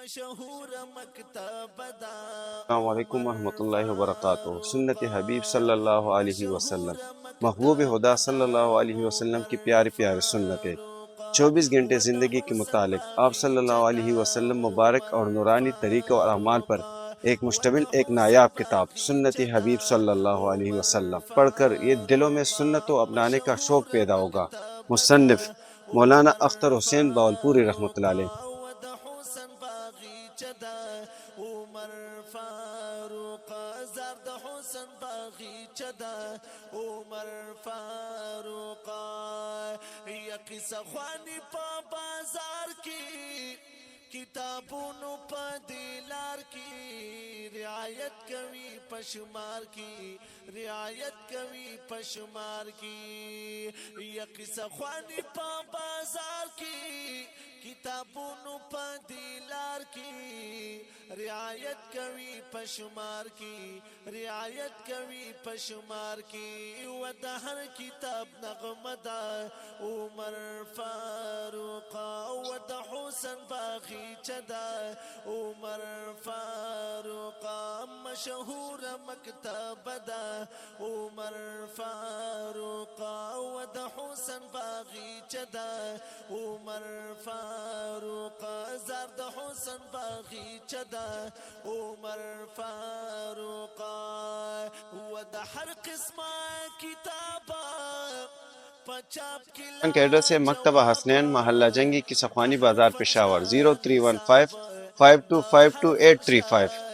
السلام علیکم ورحمۃ اللہ وبرکاتہ۔ سنت حبیب صلی اللہ علیہ وسلم، محبوب خدا صلی اللہ علیہ وسلم کی پیاری پیاری سنتیں 24 گھنٹے زندگی کے متعلق آپ صلی اللہ علیہ وسلم مبارک اور نورانی طریقوں اور اعمال پر ایک مشتمل ایک نایاب کتاب سنت حبیب صلی اللہ علیہ وسلم پڑھ کر یہ دلوں میں سنت کو اپنانے کا شوق پیدا ہوگا۔ مصنف مولانا اختر حسین باولپوری رحمۃ اللہ علیہ۔ عمر فاروق زرد حسن باغیچه ده عمر فاروق یقی سخوانی پا بازار کی کتابونو پا دیلار کی رعایت کوي پشمار کی رعایت کوي پشمار کی یقی سخوانی پا بازار کی کتابونو پا دیلار کی رعایت کوي پشمار کی رعایت کوي پشمار کی و د هر کتاب نغمه ده عمر فاروق و د حسن باغیچه ده عمر فاروق مشهور مکتب ده عمر فاروق و د حسن باغیچه ده عمر فاروق زرد حسن باغیچه ده عمر فاروق و د هر قسمه کتابه کا ایڈریس ہے مکتبہ حسنین، محلہ جنگی کی سخوانی بازار، پشاور 0315 5252 835۔